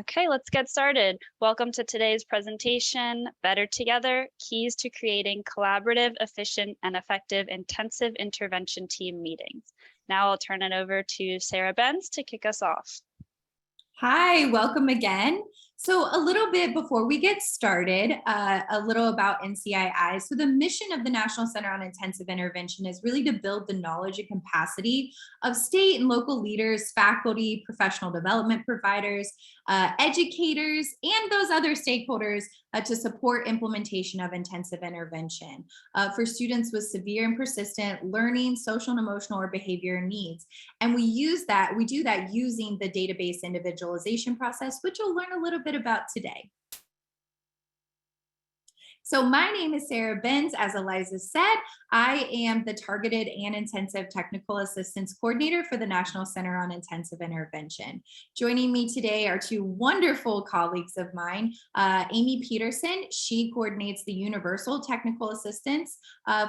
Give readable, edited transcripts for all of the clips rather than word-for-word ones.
Okay, let's get started. Welcome to today's presentation, Better Together, Keys to Creating Collaborative, Efficient, and Effective Intensive Intervention Team Meetings. Now I'll turn it over to Sarah Benz to kick us off. Hi, welcome again. So a little bit before we get started, a little about NCII. So the mission of the National Center on Intensive Intervention is really to build the knowledge and capacity of state and local leaders, faculty, professional development providers, educators, and those other stakeholders to support implementation of intensive intervention for students with severe and persistent learning, social and emotional or behavior needs. And we do that using the database individualization process, which you'll learn a little bit about today. So my name is Sarah Benz. As Eliza said, I am the Targeted and Intensive Technical Assistance Coordinator for the National Center on Intensive Intervention. Joining me today are two wonderful colleagues of mine, Amy Peterson. She coordinates the Universal Technical Assistance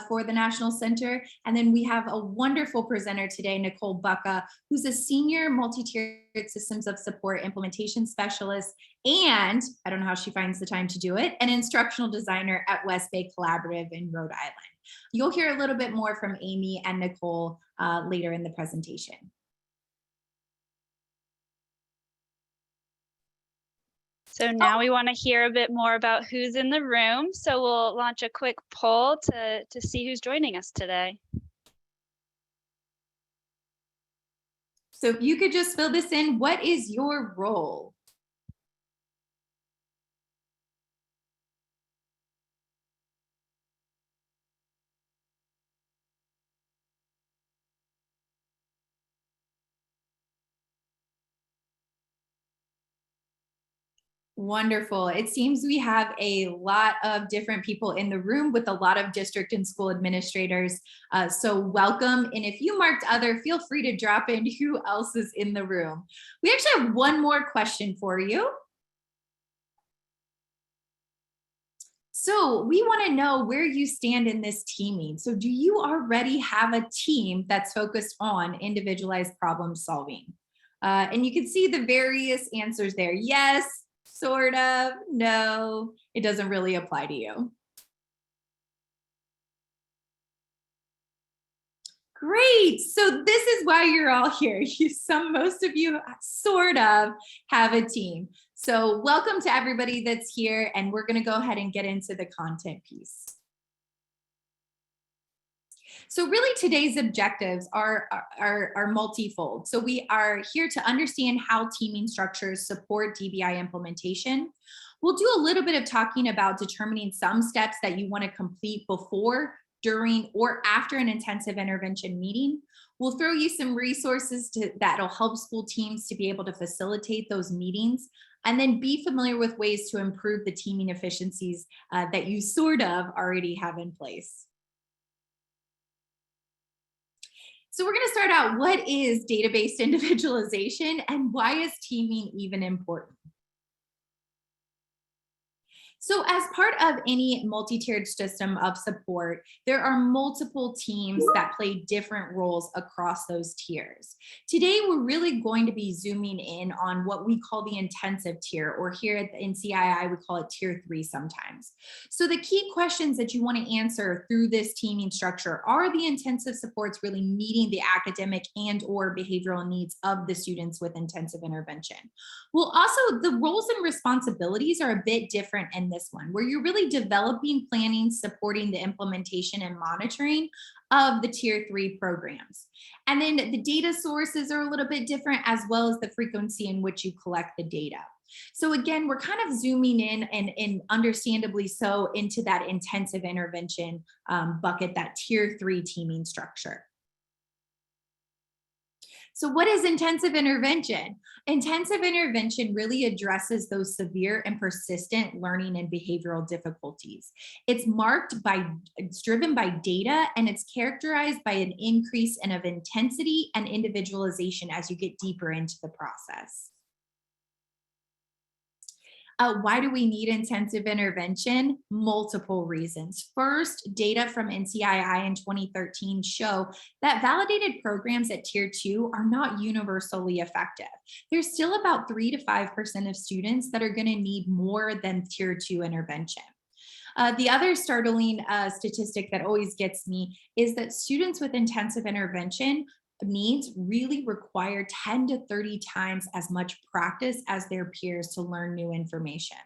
for the National Center. And then we have a wonderful presenter today, Nicole Bucka, who's a Senior Multi-Tiered Systems of Support Implementation Specialist, and I don't know how she finds the time to do it, an instructional designer at West Bay Collaborative in Rhode Island. You'll hear a little bit more from Amy and Nicole later in the presentation. So now we want to hear a bit more about who's in the room. So we'll launch a quick poll to see who's joining us today. So if you could just fill this in, what is your role? Wonderful. It seems we have a lot of different people in the room with a lot of district and school administrators. So welcome. And if you marked other, feel free to drop in who else is in the room. We actually have one more question for you. So we want to know where you stand in this teaming. So do you already have a team that's focused on individualized problem solving? And you can see the various answers there. Yes, sort of, no, it doesn't really apply to you. Great. So this is why you're all here. Most of you sort of have a team. So welcome to everybody that's here, and we're going to go ahead and get into the content piece. So really today's objectives are multifold. So we are here to understand how teaming structures support DBI implementation. We'll do a little bit of talking about determining some steps that you want to complete before, during, or after an intensive intervention meeting. We'll throw you some resources that'll help school teams to be able to facilitate those meetings, and then be familiar with ways to improve the teaming efficiencies that you sort of already have in place. So we're going to start out, what is data-based individualization and why is teaming even important? So as part of any multi-tiered system of support, there are multiple teams that play different roles across those tiers. Today, we're really going to be zooming in on what we call the intensive tier, or here at the NCII, we call it tier 3 sometimes. So the key questions that you want to answer through this teaming structure: are the intensive supports really meeting the academic and or behavioral needs of the students with intensive intervention? Well, also the roles and responsibilities are a bit different in this one, where you're really developing, planning, supporting the implementation and monitoring of the tier 3 programs. And then the data sources are a little bit different, as well as the frequency in which you collect the data. So again, we're kind of zooming in, and understandably so, into that intensive intervention bucket, that tier 3 teaming structure. So what is intensive intervention? Intensive intervention really addresses those severe and persistent learning and behavioral difficulties. It's driven by data, and it's characterized by an increase of intensity and individualization as you get deeper into the process. Why do we need intensive intervention? Multiple reasons. First, data from NCII in 2013 show that validated programs at tier 2 are not universally effective. There's still about 3 to 5% of students that are going to need more than tier 2 intervention. The other startling statistic that always gets me is that students with intensive intervention needs really require 10 to 30 times as much practice as their peers to learn new information.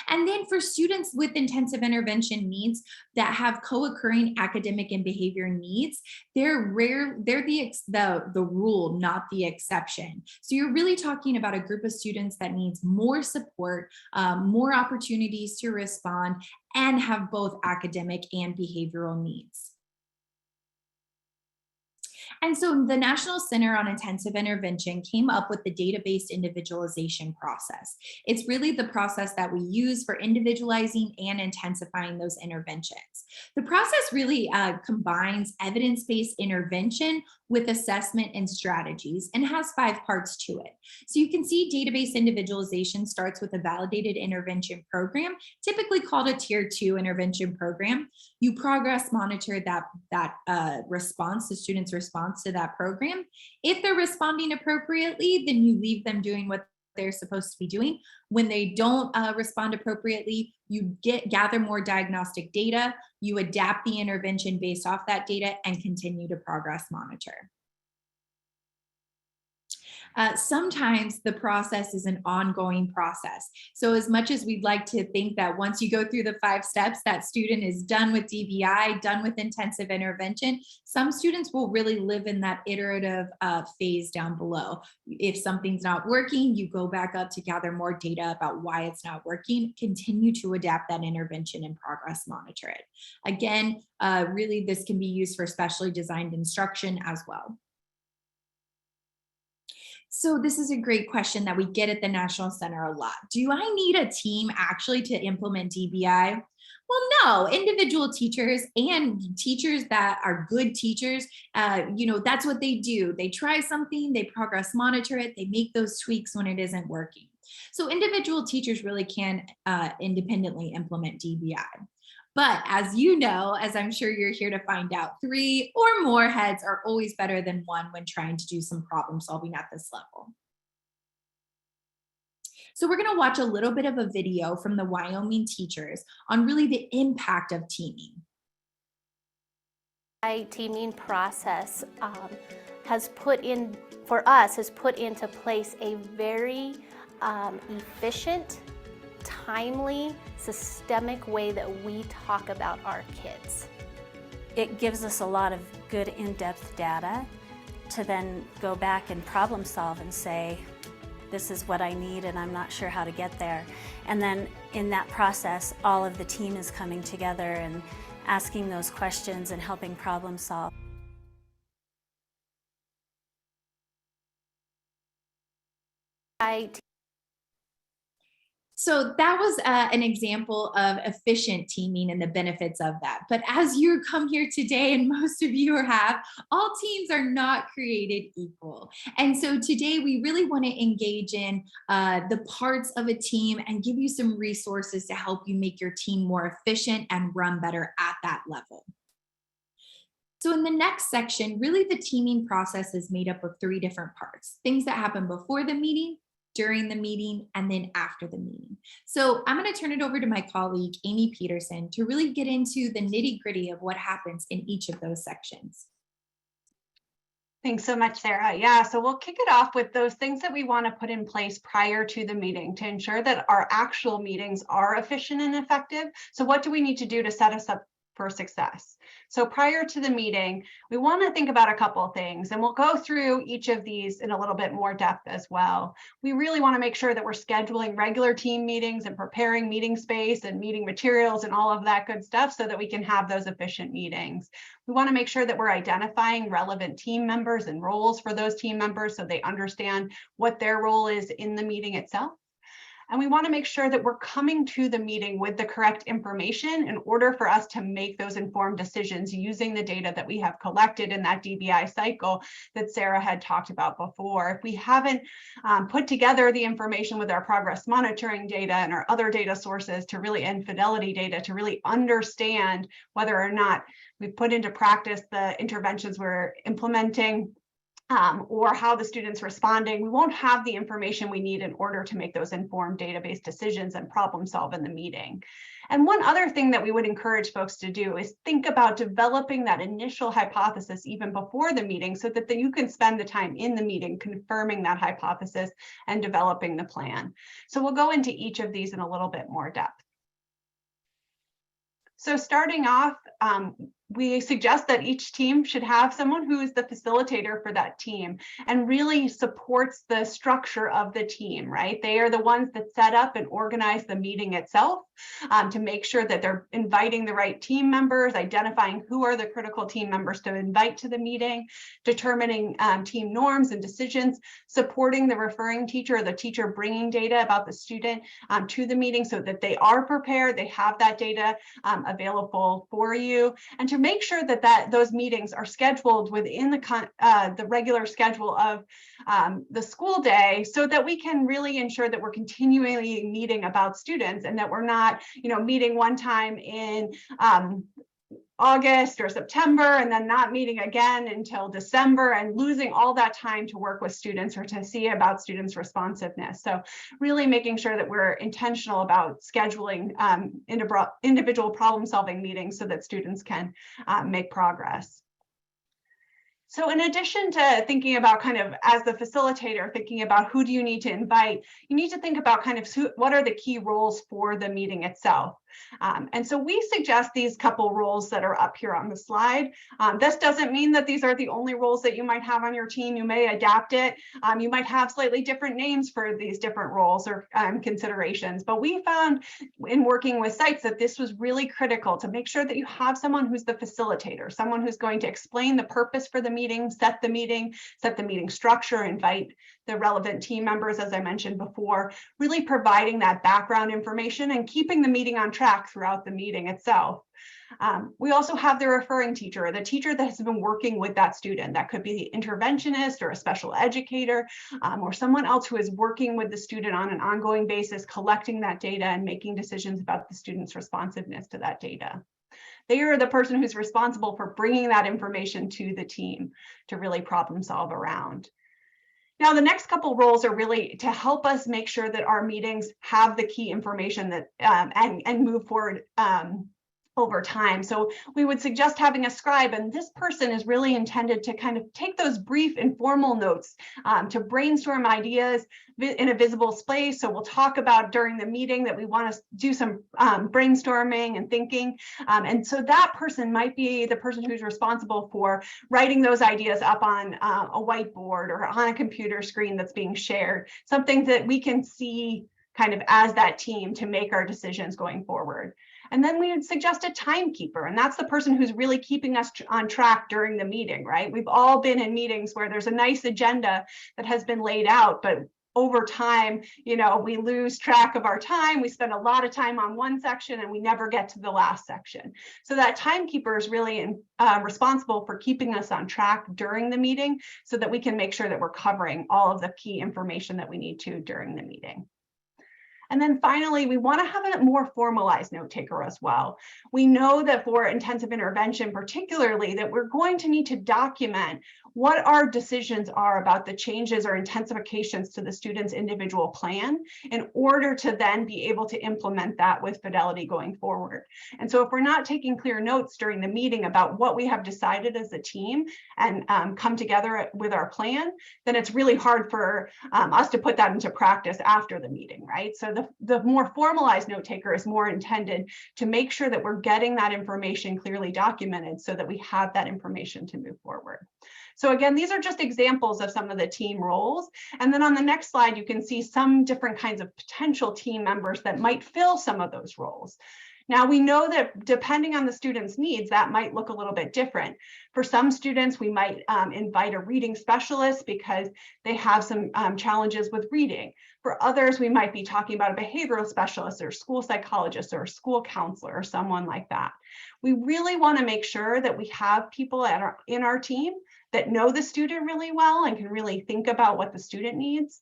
And then for students with intensive intervention needs that have co-occurring academic and behavior needs, they're the rule, not the exception. So you're really talking about a group of students that needs more support, more opportunities to respond, and have both academic and behavioral needs. And so the National Center on Intensive Intervention came up with the data-based individualization process. It's really the process that we use for individualizing and intensifying those interventions. The process really combines evidence-based intervention with assessment and strategies and has 5 parts to it. So you can see data-based individualization starts with a validated intervention program, typically called a tier 2 intervention program. You progress monitor that response, the student's response to that program. If they're responding appropriately, then you leave them doing what they're supposed to be doing. When they don't respond appropriately, you gather more diagnostic data, you adapt the intervention based off that data, and continue to progress monitor. Sometimes the process is an ongoing process. So as much as we'd like to think that once you go through the 5 steps, that student is done with DBI, done with intensive intervention, some students will really live in that iterative phase down below. If something's not working, you go back up to gather more data about why it's not working, continue to adapt that intervention and progress monitor it. Again, really this can be used for specially designed instruction as well. So this is a great question that we get at the National Center a lot. Do I need a team actually to implement DBI? Well, no, individual teachers and teachers that are good teachers, that's what they do. They try something, they progress monitor it, they make those tweaks when it isn't working. So individual teachers really can independently implement DBI. But as you know, as I'm sure you're here to find out, 3 or more heads are always better than 1 when trying to do some problem solving at this level. So we're going to watch a little bit of a video from the Wyoming teachers on really the impact of teaming. My teaming process has put into place a very efficient, timely, systemic way that we talk about our kids. It gives us a lot of good in-depth data to then go back and problem solve and say, this is what I need and I'm not sure how to get there. And then in that process, all of the team is coming together and asking those questions and helping problem solve. So that was an example of efficient teaming and the benefits of that. But as you come here today, and most of you have, all teams are not created equal. And so today we really want to engage in the parts of a team and give you some resources to help you make your team more efficient and run better at that level. So in the next section, really the teaming process is made up of 3 different parts: things that happen before the meeting, during the meeting, and then after the meeting. So I'm going to turn it over to my colleague, Amy Peterson, to really get into the nitty-gritty of what happens in each of those sections. Thanks so much, Sarah. Yeah, so we'll kick it off with those things that we want to put in place prior to the meeting to ensure that our actual meetings are efficient and effective. So what do we need to do to set us up for success? So prior to the meeting, we want to think about a couple of things, and we'll go through each of these in a little bit more depth as well. We really want to make sure that we're scheduling regular team meetings and preparing meeting space and meeting materials and all of that good stuff so that we can have those efficient meetings. We want to make sure that we're identifying relevant team members and roles for those team members so they understand what their role is in the meeting itself. And we want to make sure that we're coming to the meeting with the correct information in order for us to make those informed decisions using the data that we have collected in that DBI cycle that Sarah had talked about before. If we haven't put together the information with our progress monitoring data and our other data sources to really, and fidelity data to really understand whether or not we've put into practice the interventions we're implementing, or how the students responding, we won't have the information we need in order to make those informed database decisions and problem solve in the meeting. And one other thing that we would encourage folks to do is think about developing that initial hypothesis even before the meeting, so that you can spend the time in the meeting confirming that hypothesis and developing the plan. So we'll go into each of these in a little bit more depth. So starting off, we suggest that each team should have someone who is the facilitator for that team and really supports the structure of the team, right? They are the ones that set up and organize the meeting itself to make sure that they're inviting the right team members, identifying who are the critical team members to invite to the meeting, determining team norms and decisions, supporting the referring teacher or the teacher bringing data about the student to the meeting so that they are prepared, they have that data available for you, and to make sure that those meetings are scheduled within the regular schedule of the school day, so that we can really ensure that we're continually meeting about students and that we're not, meeting one time in August or September and then not meeting again until December and losing all that time to work with students or to see about students' responsiveness. So really making sure that we're intentional about scheduling individual problem-solving meetings so that students can make progress. So in addition to thinking about kind of as the facilitator, thinking about who do you need to invite, you need to think about kind of what are the key roles for the meeting itself. And so we suggest these couple roles that are up here on the slide. This doesn't mean that these are the only roles that you might have on your team. You may adapt it. You might have slightly different names for these different roles or considerations. But we found in working with sites that this was really critical to make sure that you have someone who's the facilitator, someone who's going to explain the purpose for the meeting, set the meeting structure, invite the relevant team members, as I mentioned before, really providing that background information and keeping the meeting on track throughout the meeting itself. We also have the referring teacher, or the teacher that has been working with that student. That could be the interventionist or a special educator, or someone else who is working with the student on an ongoing basis, collecting that data and making decisions about the student's responsiveness to that data. They are the person who's responsible for bringing that information to the team to really problem solve around. Now, the next couple roles are really to help us make sure that our meetings have the key information that and move forward over time. So we would suggest having a scribe, and this person is really intended to kind of take those brief informal notes to brainstorm ideas in a visible space. So we'll talk about during the meeting that we want to do some brainstorming and thinking. And so that person might be the person who's responsible for writing those ideas up on a whiteboard or on a computer screen that's being shared, something that we can see kind of as that team to make our decisions going forward. And then we would suggest a timekeeper, and that's the person who's really keeping us on track during the meeting, right? We've all been in meetings where there's a nice agenda that has been laid out, but over time, we lose track of our time. We spend a lot of time on one section and we never get to the last section. So that timekeeper is really responsible for keeping us on track during the meeting so that we can make sure that we're covering all of the key information that we need to during the meeting. And then finally, we want to have a more formalized note taker as well. We know that for intensive intervention, particularly, that we're going to need to document what our decisions are about the changes or intensifications to the student's individual plan in order to then be able to implement that with fidelity going forward. And so if we're not taking clear notes during the meeting about what we have decided as a team and come together with our plan, then it's really hard for us to put that into practice after the meeting, right? So the more formalized note taker is more intended to make sure that we're getting that information clearly documented so that we have that information to move forward. So again, these are just examples of some of the team roles. And then on the next slide, you can see some different kinds of potential team members that might fill some of those roles. Now, we know that depending on the student's needs, that might look a little bit different. For some students, we might invite a reading specialist because they have some challenges with reading. For others, we might be talking about a behavioral specialist or school psychologist or a school counselor or someone like that. We really want to make sure that we have people in our team that know the student really well and can really think about what the student needs.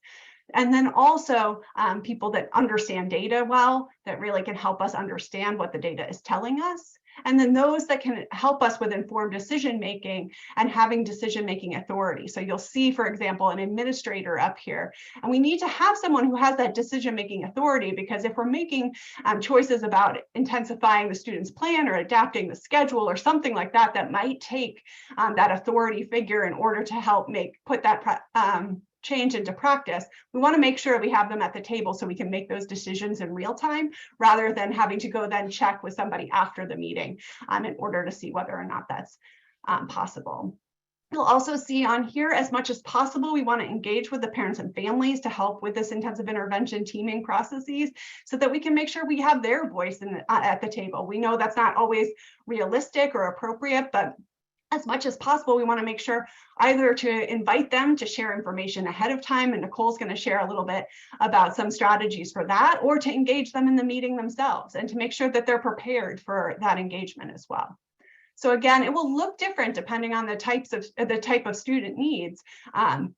And then also people that understand data well, that really can help us understand what the data is telling us. And then those that can help us with informed decision-making and having decision-making authority. So you'll see, for example, an administrator up here, and we need to have someone who has that decision-making authority, because if we're making choices about intensifying the student's plan or adapting the schedule or something like that, that might take that authority figure in order to help put that change into practice. We want to make sure we have them at the table so we can make those decisions in real time, rather than having to go then check with somebody after the meeting in order to see whether or not that's possible. You'll also see on here, as much as possible, we want to engage with the parents and families to help with this intensive intervention teaming processes so that we can make sure we have their voice at the table. We know that's not always realistic or appropriate, but as much as possible, we want to make sure either to invite them to share information ahead of time, and Nicole's going to share a little bit about some strategies for that, or to engage them in the meeting themselves and to make sure that they're prepared for that engagement as well. So again, it will look different depending on the type of student needs,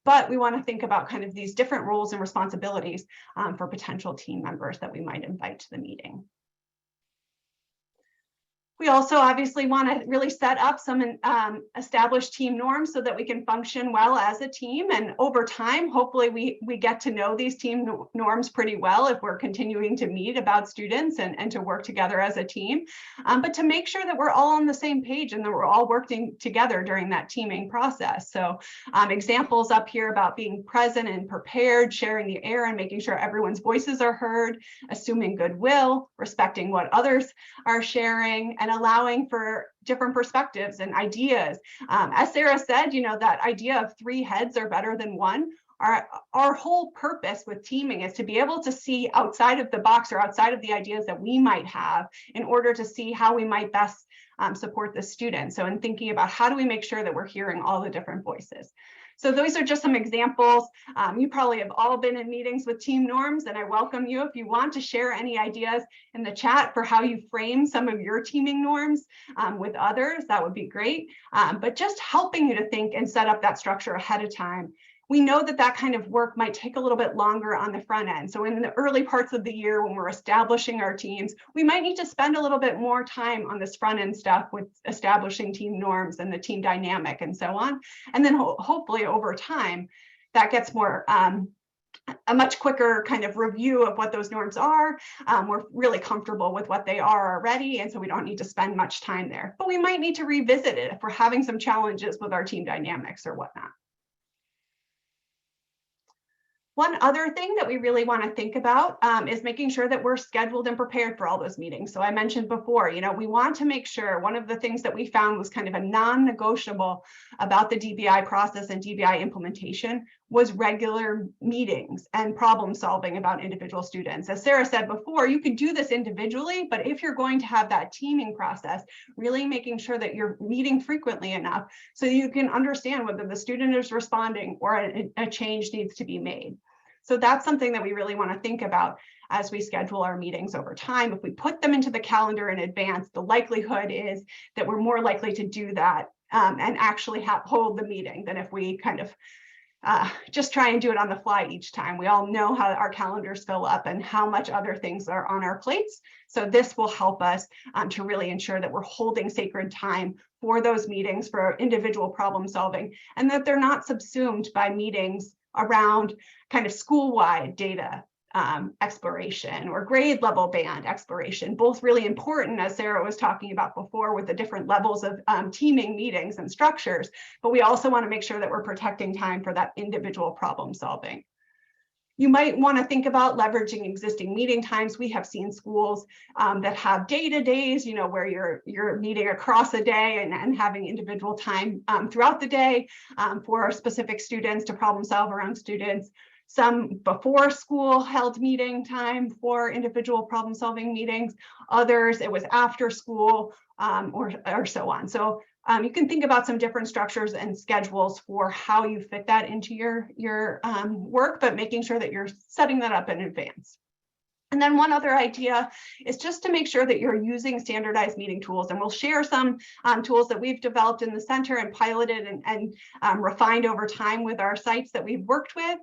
but we want to think about kind of these different roles and responsibilities for potential team members that we might invite to the meeting. We also obviously want to really set up some established team norms so that we can function well as a team. And over time, hopefully we get to know these team norms pretty well if we're continuing to meet about students and to work together as a team. But to make sure that we're all on the same page and that we're all working together during that teaming process. So examples up here about being present and prepared, sharing the air and making sure everyone's voices are heard, assuming goodwill, respecting what others are sharing, and allowing for different perspectives and ideas. As Sarah said, you know, that idea of 3 heads are better than 1. Our whole purpose with teaming is to be able to see outside of the box or outside of the ideas that we might have in order to see how we might best support the student. So in thinking about how do we make sure that we're hearing all the different voices. So those are just some examples. You probably have all been in meetings with team norms, and I welcome you if you want to share any ideas in the chat for how you frame some of your teaming norms with others. That would be great. But just helping you to think and set up that structure ahead of time. We know that that kind of work might take a little bit longer on the front end. So in the early parts of the year when we're establishing our teams, we might need to spend a little bit more time on this front end stuff with establishing team norms and the team dynamic and so on. And then hopefully over time, that gets more a much quicker kind of review of what those norms are. We're really comfortable with what they are already, and so we don't need to spend much time there. But we might need to revisit it if we're having some challenges with our team dynamics or whatnot. One other thing that we really want to think about is making sure that we're scheduled and prepared for all those meetings. So I mentioned before, you know, we want to make sure, one of the things that we found was kind of a non-negotiable about the DBI process and DBI implementation was regular meetings and problem solving about individual students. As Sarah said before, you could do this individually, but if you're going to have that teaming process, really making sure that you're meeting frequently enough so you can understand whether the student is responding or a change needs to be made. So that's something that we really want to think about as we schedule our meetings over time. If we put them into the calendar in advance, the likelihood is that we're more likely to do that and actually hold the meeting than if we kind of just try and do it on the fly each time. We all know how our calendars fill up and how much other things are on our plates. So this will help us to really ensure that we're holding sacred time for those meetings for individual problem solving, and that they're not subsumed by meetings around kind of school-wide data exploration or grade level band exploration, both really important, as Sarah was talking about before, with the different levels of teaming meetings and structures, but we also want to make sure that we're protecting time for that individual problem solving. You might want to think about leveraging existing meeting times. We have seen schools that have data days, you know, where you're meeting across a day and having individual time throughout the day for specific students to problem solve around students. some before school held meeting time for individual problem solving meetings. Others, it was after school or so on. So you can think about some different structures and schedules for how you fit that into your work, but making sure that you're setting that up in advance. And then one other idea is just to make sure that you're using standardized meeting tools. And we'll share some tools that we've developed in the center and piloted and refined over time with our sites that we've worked with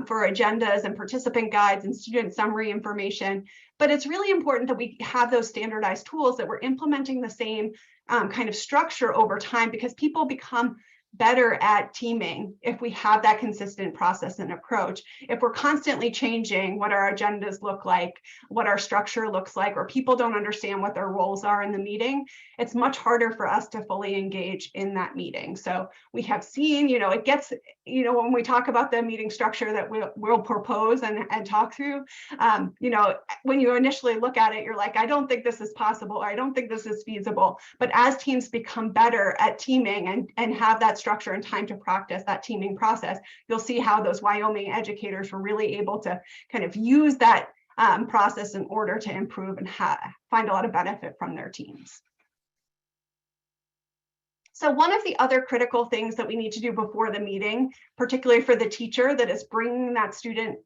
for agendas and participant guides and student summary information. But it's really important that we have those standardized tools, that we're implementing the same kind of structure over time, because people become better at teaming if we have that consistent process and approach. If we're constantly changing what our agendas look like, what our structure looks like, or people don't understand what their roles are in the meeting, it's much harder for us to fully engage in that meeting. So we have seen, it gets, when we talk about the meeting structure that we'll propose and talk through, when you initially look at it, you're like, I don't think this is possible, or I don't think this is feasible. But as teams become better at teaming and have that structure and time to practice that teaming process, you'll see how those Wyoming educators were really able to kind of use that process in order to improve and find a lot of benefit from their teams. So one of the other critical things that we need to do before the meeting, particularly for the teacher that is bringing that student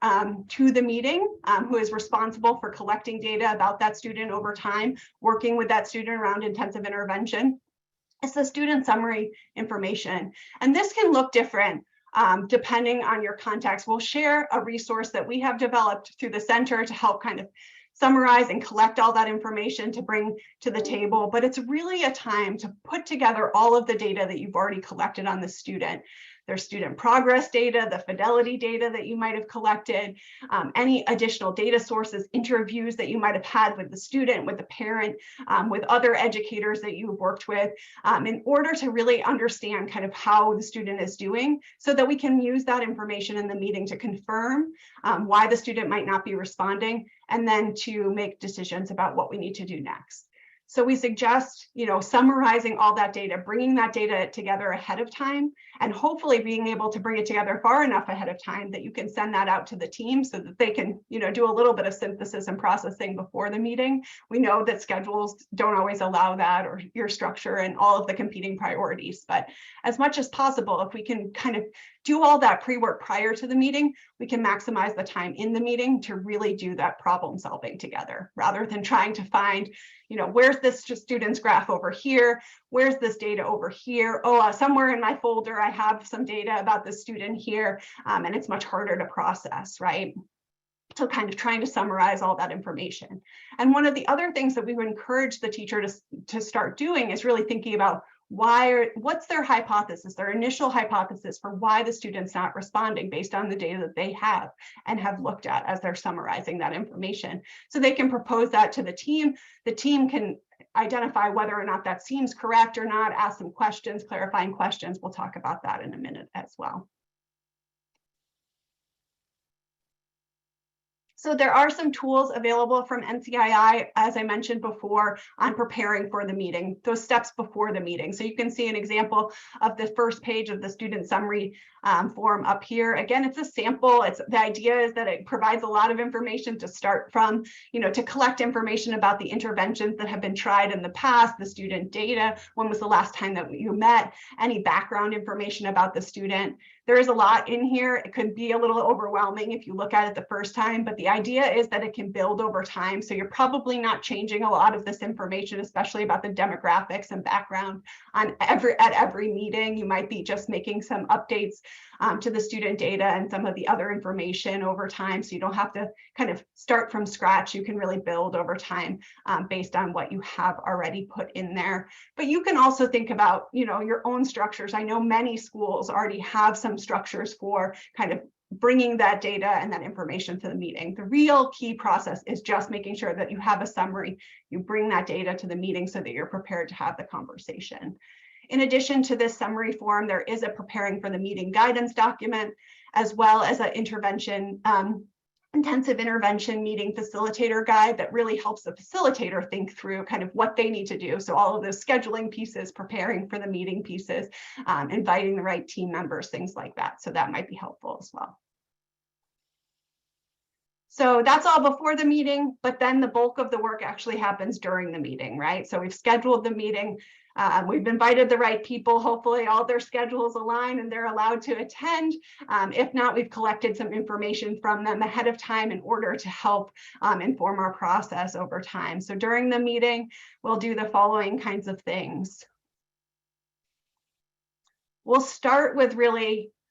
to the meeting, who is responsible for collecting data about that student over time, working with that student around intensive intervention, is the student summary information. And this can look different depending on your context. We'll share a resource that we have developed through the center to help kind of summarize and collect all that information to bring to the table. But it's really a time to put together all of the data that you've already collected on the student. Their student progress data, the fidelity data that you might have collected, any additional data sources, interviews that you might have had with the student, with the parent, with other educators that you've worked with, in order to really understand kind of how the student is doing, so that we can use that information in the meeting to confirm why the student might not be responding, and then to make decisions about what we need to do next. So we suggest, summarizing all that data, bringing that data together ahead of time, and hopefully being able to bring it together far enough ahead of time that you can send that out to the team so that they can, do a little bit of synthesis and processing before the meeting. We know that schedules don't always allow that, or your structure and all of the competing priorities, but as much as possible, if we can kind of do all that pre-work prior to the meeting, we can maximize the time in the meeting to really do that problem solving together, rather than trying to find, where's this student's graph over here? Where's this data over here? Oh, somewhere in my folder, I have some data about the student here, and it's much harder to process, right? So kind of trying to summarize all that information. And one of the other things that we would encourage the teacher to start doing is really thinking about what's their hypothesis, their initial hypothesis for why the student's not responding based on the data that they have and have looked at as they're summarizing that information. So they can propose that to the team. The team can identify whether or not that seems correct or not, ask some questions, clarifying questions. We'll talk about that in a minute as well. So there are some tools available from NCII, as I mentioned before, on preparing for the meeting, those steps before the meeting. So you can see an example of the first page of the student summary form up here. Again, it's a sample. The idea is that it provides a lot of information to start from, to collect information about the interventions that have been tried in the past, the student data, when was the last time that you met, any background information about the student. There is a lot in here. It could be a little overwhelming if you look at it the first time, but the idea is that it can build over time. So you're probably not changing a lot of this information, especially about the demographics and background at every meeting. You might be just making some updates to the student data and some of the other information over time. So you don't have to kind of start from scratch. You can really build over time based on what you have already put in there. But you can also think about, your own structures. I know many schools already have some structures for kind of bringing that data and that information to the meeting. The real key process is just making sure that you have a summary, you bring that data to the meeting so that you're prepared to have the conversation. In addition to this summary form, there is a preparing for the meeting guidance document, as well as an intensive intervention meeting facilitator guide that really helps the facilitator think through kind of what they need to do. So all of those scheduling pieces, preparing for the meeting pieces, inviting the right team members, things like that. So that might be helpful as well. So that's all before the meeting, but then the bulk of the work actually happens during the meeting, right? So we've scheduled the meeting. We've invited the right people. Hopefully all their schedules align and they're allowed to attend. If not, we've collected some information from them ahead of time in order to help inform our process over time. So during the meeting, we'll do the following kinds of things. We'll start with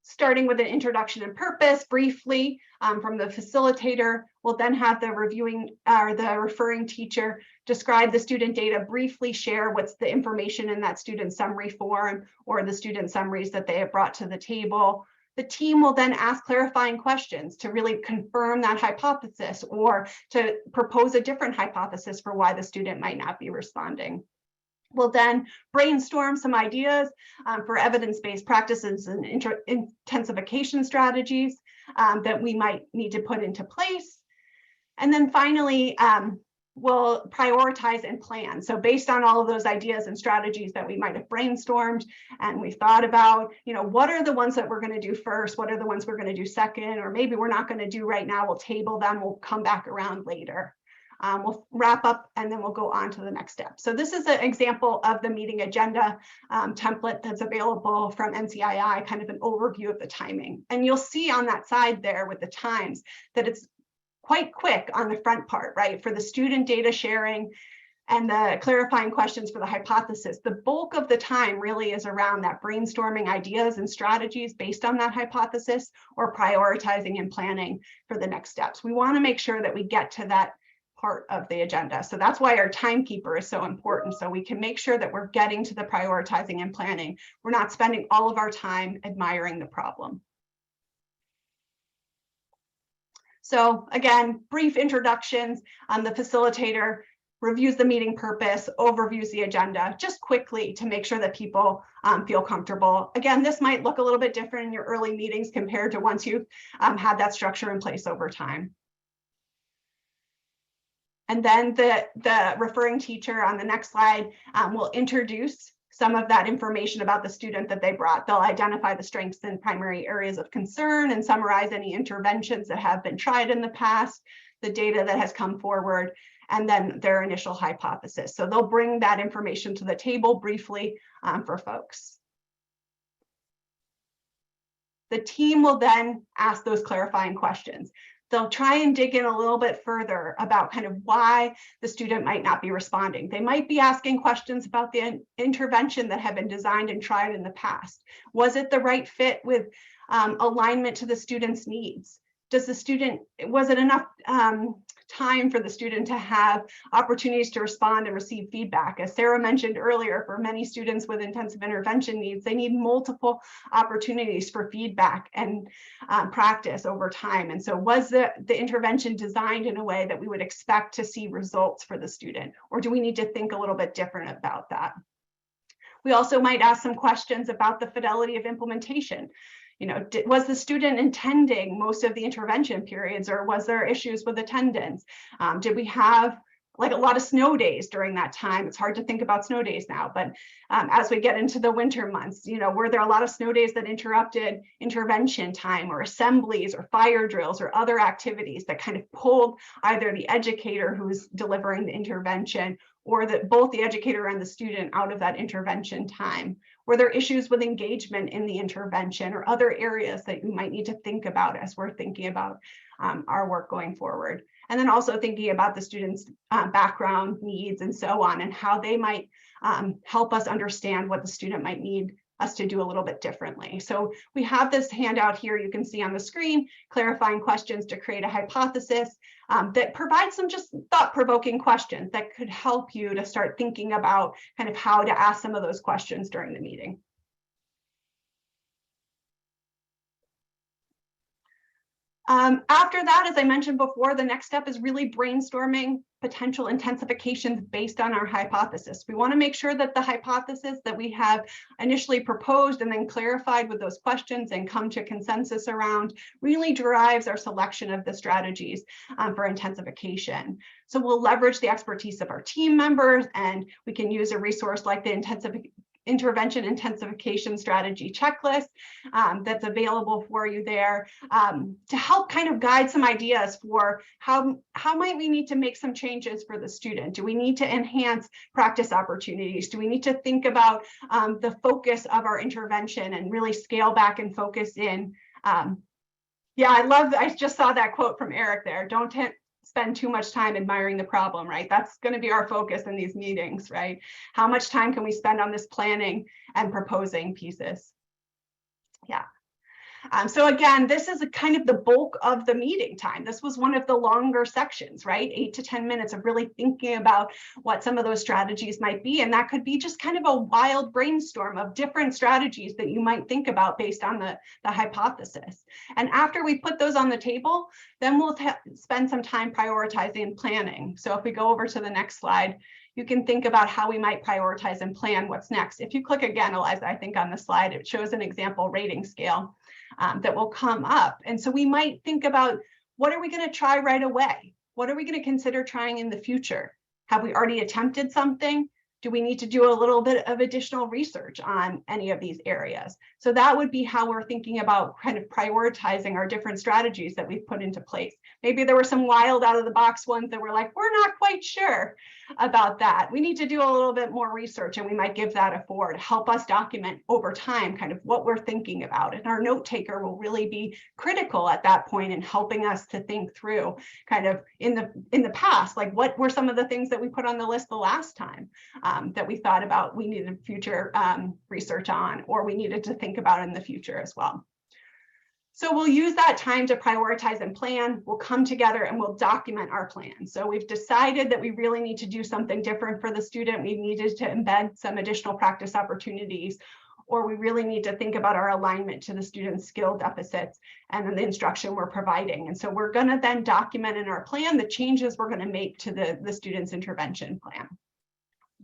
starting with an introduction and purpose briefly from the facilitator. We'll then have the referring teacher describe the student data, briefly share what's the information in that student summary form or the student summaries that they have brought to the table. The team will then ask clarifying questions to really confirm that hypothesis or to propose a different hypothesis for why the student might not be responding. We'll then brainstorm some ideas for evidence-based practices and intensification strategies that we might need to put into place. And then finally, we'll prioritize and plan. So based on all of those ideas and strategies that we might have brainstormed and we've thought about, what are the ones that we're going to do first? What are the ones we're going to do second? Or maybe we're not going to do right now. We'll table them. We'll come back around later. We'll wrap up and then we'll go on to the next step. So this is an example of the meeting agenda template that's available from NCII, kind of an overview of the timing. And you'll see on that side there with the times that it's quite quick on the front part, right? For the student data sharing and the clarifying questions for the hypothesis, the bulk of the time really is around that brainstorming ideas and strategies based on that hypothesis or prioritizing and planning for the next steps. We want to make sure that we get to that part of the agenda. So that's why our timekeeper is so important. So we can make sure that we're getting to the prioritizing and planning. We're not spending all of our time admiring the problem. So again, brief introductions. The facilitator reviews the meeting purpose, overviews the agenda, just quickly to make sure that people feel comfortable. Again, this might look a little bit different in your early meetings compared to once you've had that structure in place over time. And then the referring teacher on the next slide will introduce some of that information about the student that they brought. They'll identify the strengths and primary areas of concern and summarize any interventions that have been tried in the past, the data that has come forward, and then their initial hypothesis. So they'll bring that information to the table briefly for folks. The team will then ask those clarifying questions. They'll try and dig in a little bit further about kind of why the student might not be responding. They might be asking questions about the intervention that had been designed and tried in the past. Was it the right fit with alignment to the student's needs? Was it enough time for the student to have opportunities to respond and receive feedback? As Sarah mentioned earlier, for many students with intensive intervention needs, they need multiple opportunities for feedback and practice over time. And so was the intervention designed in a way that we would expect to see results for the student? Or do we need to think a little bit different about that? We also might ask some questions about the fidelity of implementation. Was the student attending most of the intervention periods, or was there issues with attendance? Did we have like a lot of snow days during that time? It's hard to think about snow days now, but as we get into the winter months, were there a lot of snow days that interrupted intervention time or assemblies or fire drills or other activities that kind of pulled either the educator who's delivering the intervention or both the educator and the student out of that intervention time? Were there issues with engagement in the intervention or other areas that you might need to think about as we're thinking about our work going forward? And then also thinking about the students' background needs and so on, and how they might help us understand what the student might need us to do a little bit differently. So we have this handout here you can see on the screen, clarifying questions to create a hypothesis that provides some just thought-provoking questions that could help you to start thinking about kind of how to ask some of those questions during the meeting. After that, as I mentioned before, the next step is really brainstorming potential intensifications based on our hypothesis. We want to make sure that the hypothesis that we have initially proposed and then clarified with those questions and come to consensus around really drives our selection of the strategies for intensification. So we'll leverage the expertise of our team members, and we can use a resource like the intervention intensification strategy checklist that's available for you there to help kind of guide some ideas for how might we need to make some changes for the student. Do we need to enhance practice opportunities? Do we need to think about the focus of our intervention and really scale back and focus in? Yeah, I just saw that quote from Eric there. Don't spend too much time admiring the problem, right? That's going to be our focus in these meetings, right? How much time can we spend on this planning and proposing pieces? Yeah. So again, this is a kind of the bulk of the meeting time. This was one of the longer sections, right? 8 to 10 minutes of really thinking about what some of those strategies might be. And that could be just kind of a wild brainstorm of different strategies that you might think about based on the hypothesis. And after we put those on the table, then we'll spend some time prioritizing and planning. So if we go over to the next slide, you can think about how we might prioritize and plan what's next. If you click again, Eliza, I think on the slide, it shows an example rating scale that will come up. And so we might think about, what are we going to try right away? What are we going to consider trying in the future? Have we already attempted something? Do we need to do a little bit of additional research on any of these areas? So that would be how we're thinking about kind of prioritizing our different strategies that we've put into place. Maybe there were some wild out of the box ones that were like, we're not quite sure about that. We need to do a little bit more research, and we might give that a 4 to help us document over time kind of what we're thinking about. And our note taker will really be critical at that point in helping us to think through kind of in the past, like what were some of the things that we put on the list the last time that we thought about we needed future research on, or we needed to think about in the future as well. So we'll use that time to prioritize and plan. We'll come together and we'll document our plan. So we've decided that we really need to do something different for the student. We needed to embed some additional practice opportunities, or we really need to think about our alignment to the student's skill deficits and the instruction we're providing. And so we're going to then document in our plan the changes we're going to make to the student's intervention plan.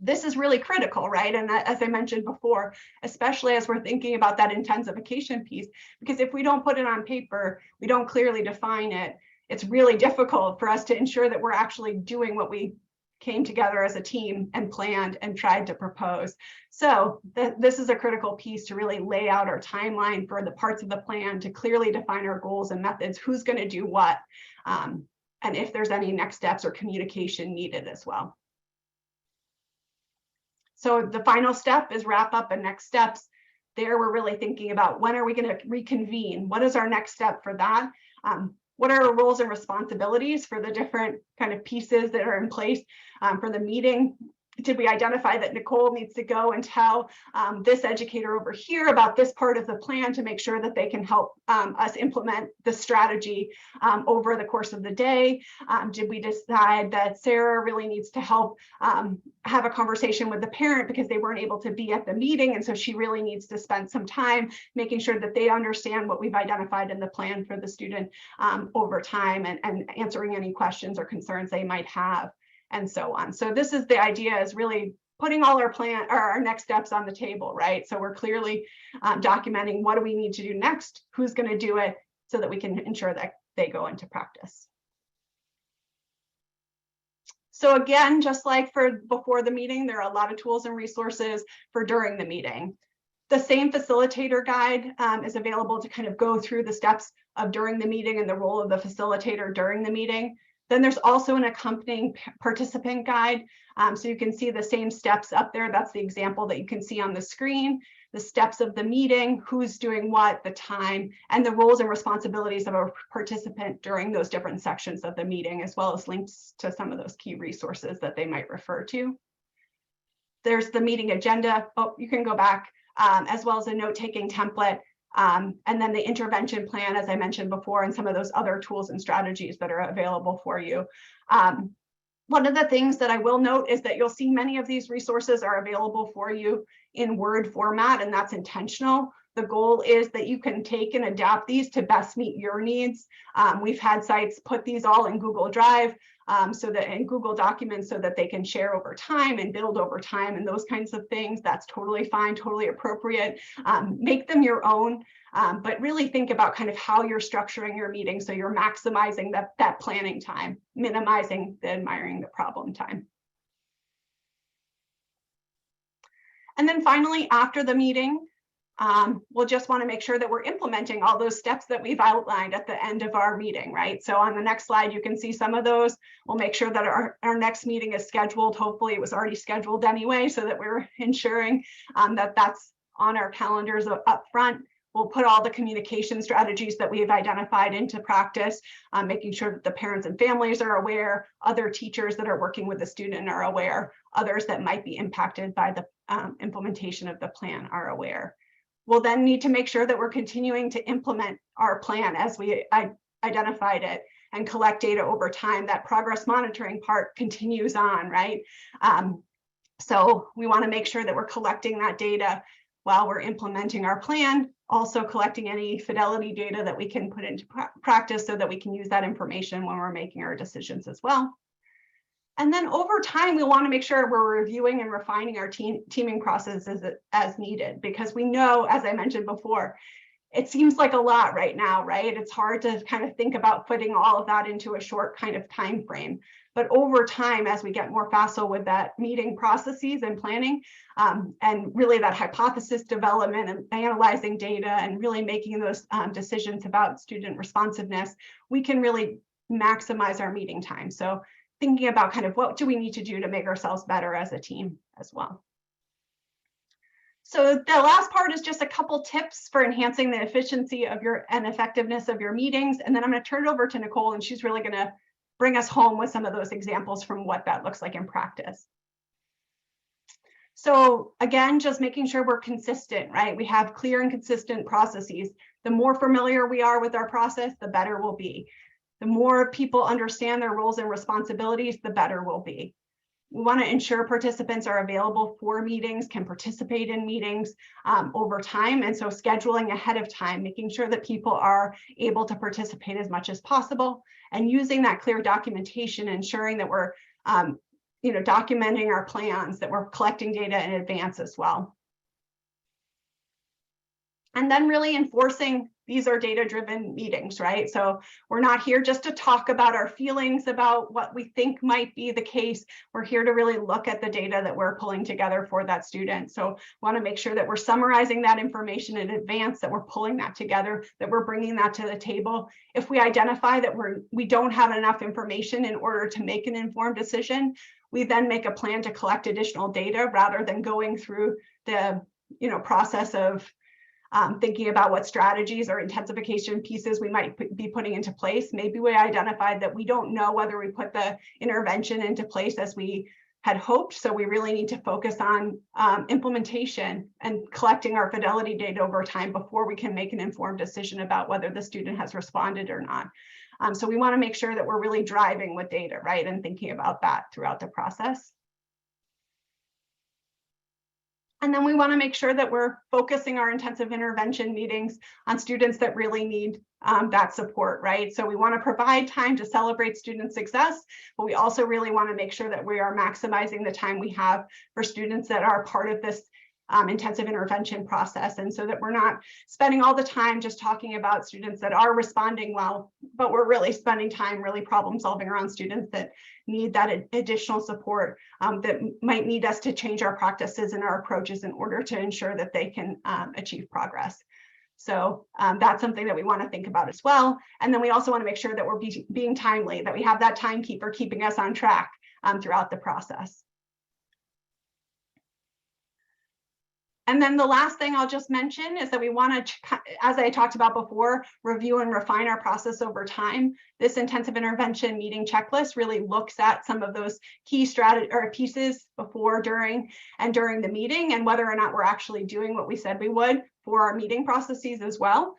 This is really critical, right? And as I mentioned before, especially as we're thinking about that intensification piece, because if we don't put it on paper, we don't clearly define it, it's really difficult for us to ensure that we're actually doing what we came together as a team and planned and tried to propose. So this is a critical piece to really lay out our timeline for the parts of the plan, to clearly define our goals and methods, who's going to do what, and if there's any next steps or communication needed as well. So the final step is wrap up and next steps. There we're really thinking about, when are we going to reconvene? What is our next step for that? What are our roles and responsibilities for the different kind of pieces that are in place for the meeting? Did we identify that Nicole needs to go and tell this educator over here about this part of the plan to make sure that they can help us implement the strategy over the course of the day? Did we decide that Sarah really needs to help have a conversation with the parent because they weren't able to be at the meeting, and so she really needs to spend some time making sure that they understand what we've identified in the plan for the student over time, and answering any questions or concerns they might have, and so on. So this is the idea, is really putting all our plan or our next steps on the table, right? So we're clearly documenting, what do we need to do next? Who's going to do it, so that we can ensure that they go into practice. So again, just like for before the meeting, there are a lot of tools and resources for during the meeting. The same facilitator guide is available to kind of go through the steps of during the meeting and the role of the facilitator during the meeting. Then there's also an accompanying participant guide. So you can see the same steps up there. That's the example that you can see on the screen, the steps of the meeting, who's doing what, the time, and the roles and responsibilities of a participant during those different sections of the meeting, as well as links to some of those key resources that they might refer to. There's the meeting agenda. Oh, you can go back, as well as a note-taking template. And then the intervention plan, as I mentioned before, and some of those other tools and strategies that are available for you. One of the things that I will note is that you'll see many of these resources are available for you in Word format, and that's intentional. The goal is that you can take and adapt these to best meet your needs. We've had sites put these all in Google Drive, so that in Google Documents, so that they can share over time and build over time and those kinds of things. That's totally fine, totally appropriate. Make them your own, but really think about kind of how you're structuring your meeting, so you're maximizing that planning time, minimizing the admiring the problem time. And then finally, after the meeting, we'll just want to make sure that we're implementing all those steps that we've outlined at the end of our meeting, right? So on the next slide, you can see some of those. We'll make sure that our next meeting is scheduled. Hopefully it was already scheduled anyway, so that we're ensuring that that's on our calendars up front. We'll put all the communication strategies that we've identified into practice, making sure that the parents and families are aware, other teachers that are working with the student are aware, others that might be impacted by the implementation of the plan are aware. We'll then need to make sure that we're continuing to implement our plan as we identified it and collect data over time. That progress monitoring part continues on, right? So we want to make sure that we're collecting that data while we're implementing our plan, also collecting any fidelity data that we can put into practice so that we can use that information when we're making our decisions as well. And then over time, we want to make sure we're reviewing and refining our teaming processes as needed, because we know, as I mentioned before, it seems like a lot right now, right? It's hard to kind of think about putting all of that into a short kind of time frame. But over time, as we get more facile with that meeting processes and planning, and really that hypothesis development and analyzing data and really making those decisions about student responsiveness, we can really maximize our meeting time. So thinking about kind of what do we need to do to make ourselves better as a team as well. So the last part is just a couple tips for enhancing the efficiency of and effectiveness of your meetings. And then I'm going to turn it over to Nicole, and she's really going to bring us home with some of those examples from what that looks like in practice. So again, just making sure we're consistent, right? We have clear and consistent processes. The more familiar we are with our process, the better we'll be. The more people understand their roles and responsibilities, the better we'll be. We want to ensure participants are available for meetings, can participate in meetings over time. And so scheduling ahead of time, making sure that people are able to participate as much as possible, and using that clear documentation, ensuring that we're documenting our plans, that we're collecting data in advance as well. And then really enforcing these are data-driven meetings, right? So we're not here just to talk about our feelings about what we think might be the case. We're here to really look at the data that we're pulling together for that student. So want to make sure that we're summarizing that information in advance, that we're pulling that together, that we're bringing that to the table. If we identify that we don't have enough information in order to make an informed decision, we then make a plan to collect additional data rather than going through the process of thinking about what strategies or intensification pieces we might be putting into place. Maybe we identified that we don't know whether we put the intervention into place as we had hoped. So we really need to focus on implementation and collecting our fidelity data over time before we can make an informed decision about whether the student has responded or not. So we want to make sure that we're really driving with data, right? And thinking about that throughout the process. And then we want to make sure that we're focusing our intensive intervention meetings on students that really need that support, right? So we want to provide time to celebrate student success, but we also really want to make sure that we are maximizing the time we have for students that are part of this intensive intervention process. And so that we're not spending all the time just talking about students that are responding well, but we're really spending time really problem solving around students that need that additional support, that might need us to change our practices and our approaches in order to ensure that they can achieve progress. So that's something that we want to think about as well. And then we also want to make sure that we're being timely, that we have that timekeeper keeping us on track throughout the process. And then the last thing I'll just mention is that we want to, as I talked about before, review and refine our process over time. This intensive intervention meeting checklist really looks at some of those key strategy or pieces before, during, and during the meeting, and whether or not we're actually doing what we said we would for our meeting processes as well.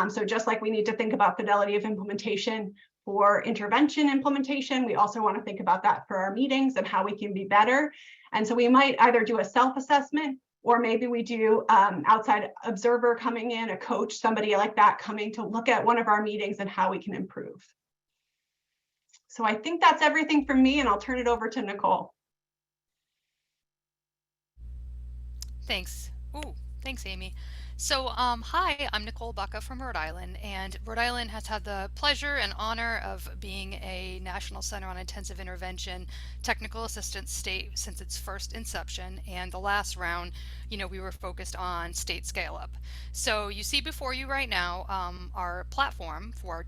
So just like we need to think about fidelity of implementation for intervention implementation, we also want to think about that for our meetings and how we can be better. And so we might either do a self-assessment, or maybe we do outside observer coming in, a coach, somebody like that coming to look at one of our meetings and how we can improve. So I think that's everything from me, and I'll turn it over to Nicole. Thanks. Thanks, Amy. So, hi, I'm Nicole Bucka from Rhode Island, and Rhode Island has had the pleasure and honor of being a National Center on Intensive Intervention technical assistance state since its first inception. And the last round, we were focused on state scale up. So you see before you right now our platform for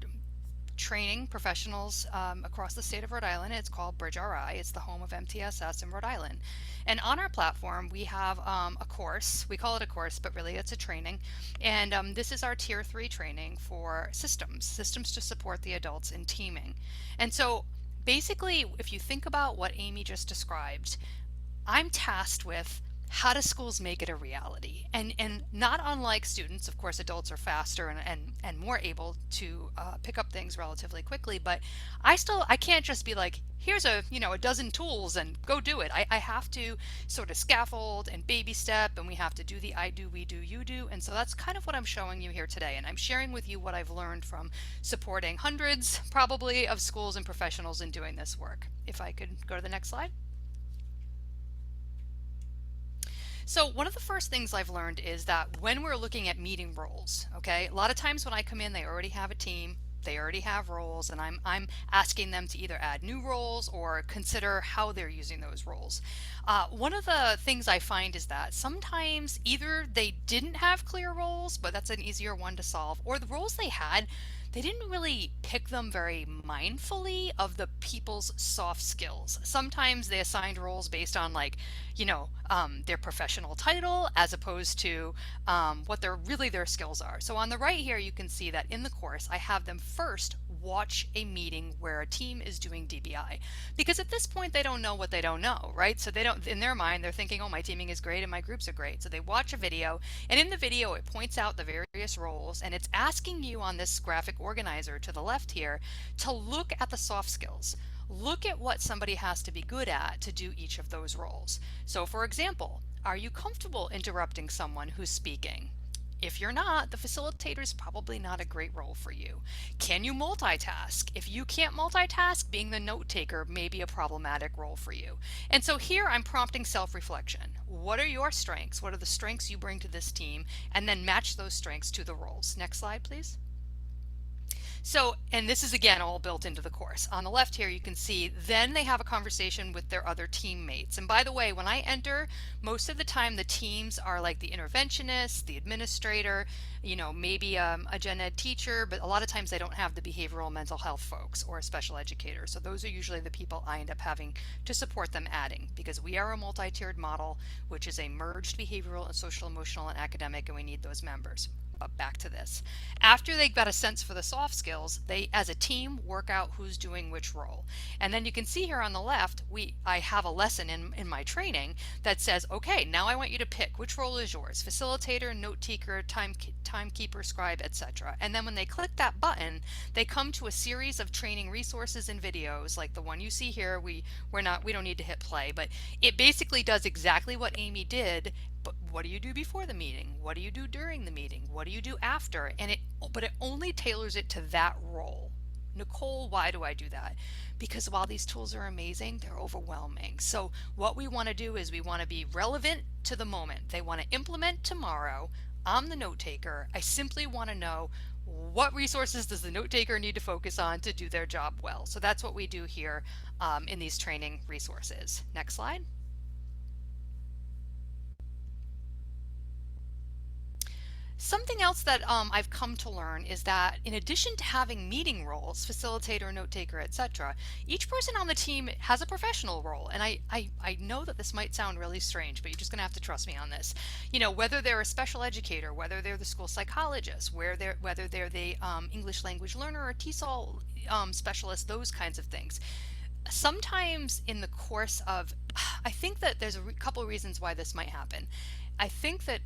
training professionals across the state of Rhode Island. It's called Bridge RI. It's the home of MTSS in Rhode Island. And on our platform, we have a course. We call it a course, but really it's a training. And this is our Tier 3 training for systems to support the adults in teaming. And so basically, if you think about what Amy just described, I'm tasked with how do schools make it a reality? And not unlike students, of course, adults are faster and more able to pick up things relatively quickly, but I can't just be like, here's a dozen tools and go do it. I have to sort of scaffold and baby step, and we have to do the I do, we do, you do. And so that's kind of what I'm showing you here today. And I'm sharing with you what I've learned from supporting hundreds probably of schools and professionals in doing this work. If I could go to the next slide. So one of the first things I've learned is that when we're looking at meeting roles, okay, a lot of times when I come in, they already have a team, they already have roles, and I'm asking them to either add new roles or consider how they're using those roles. One of the things I find is that sometimes either they didn't have clear roles, but that's an easier one to solve, or the roles they had, they didn't really pick them very mindfully of the people's soft skills. Sometimes they assigned roles based on their professional title as opposed to what their skills are. So on the right here, you can see that in the course, I have them first watch a meeting where a team is doing DBI, because at this point they don't know what they don't know, right? So they don't, in their mind, they're thinking, oh, my teaming is great and my groups are great. So they watch a video, and in the video it points out the various roles, and it's asking you on this graphic organizer to the left here to look at the soft skills. Look at what somebody has to be good at to do each of those roles. So for example, are you comfortable interrupting someone who's speaking? If you're not, the facilitator is probably not a great role for you. Can you multitask? If you can't multitask, being the note taker may be a problematic role for you. And so here I'm prompting self-reflection. What are your strengths? What are the strengths you bring to this team? And then match those strengths to the roles. Next slide, please. So, and this is again all built into the course. On the left here, you can see then they have a conversation with their other teammates. And by the way, when I enter, most of the time the teams are like the interventionist, the administrator, maybe a gen ed teacher, but a lot of times they don't have the behavioral mental health folks or a special educator. So those are usually the people I end up having to support them adding, because we are a multi-tiered model, which is a merged behavioral and social, emotional, and academic, and we need those members. But back to this. After they got a sense for the soft skills, they as a team work out who's doing which role. And then you can see here on the left, I have a lesson in my training that says, okay, now I want you to pick which role is yours: facilitator, note taker, timekeeper, scribe, etc. And then when they click that button, they come to a series of training resources and videos like the one you see here. We don't need to hit play, but it basically does exactly what Amy did. But what do you do before the meeting? What do you do during the meeting? What do you do after? But it only tailors it to that role. Nicole, why do I do that? Because while these tools are amazing, they're overwhelming. So what we want to do is we want to be relevant to the moment. They want to implement tomorrow. I'm the note taker. I simply want to know what resources does the note taker need to focus on to do their job well. So that's what we do here in these training resources. Next slide. Something else that I've come to learn is that in addition to having meeting roles, facilitator, note taker, etc., each person on the team has a professional role. And I know that this might sound really strange, but you're just going to have to trust me on this. Whether they're a special educator, whether they're the school psychologist, whether they're the English language learner or TESOL specialist, those kinds of things. Sometimes in the course of, I think that there's a couple of reasons why this might happen. I think that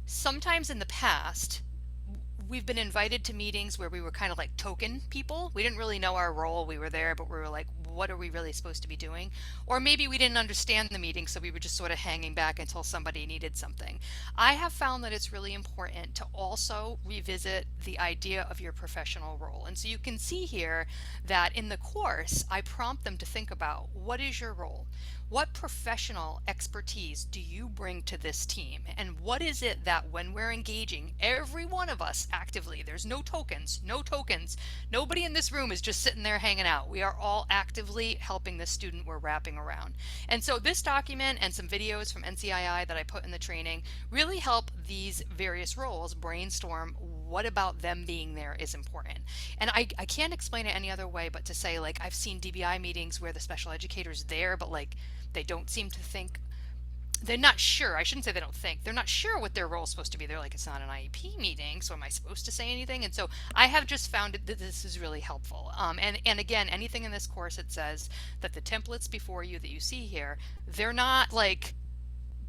sometimes in the past, we've been invited to meetings where we were kind of like token people. We didn't really know our role. We were there, but we were like, what are we really supposed to be doing? Or maybe we didn't understand the meeting, so we were just sort of hanging back until somebody needed something. I have found that it's really important to also revisit the idea of your professional role. And so you can see here that in the course, I prompt them to think about, what is your role? What professional expertise do you bring to this team? And what is it that when we're engaging, every one of us actively, there's no tokens, nobody in this room is just sitting there hanging out. We are all actively helping the student we're wrapping around. And so this document and some videos from NCII that I put in the training really help these various roles brainstorm what about them being there is important. And I can't explain it any other way but to say, like, I've seen DBI meetings where the special educator's there, but like they don't seem to think, they're not sure. I shouldn't say they don't think. They're not sure what their role is supposed to be. They're like, it's not an IEP meeting, so am I supposed to say anything? And so I have just found that this is really helpful. And again, anything in this course, it says that the templates before you that you see here, they're not like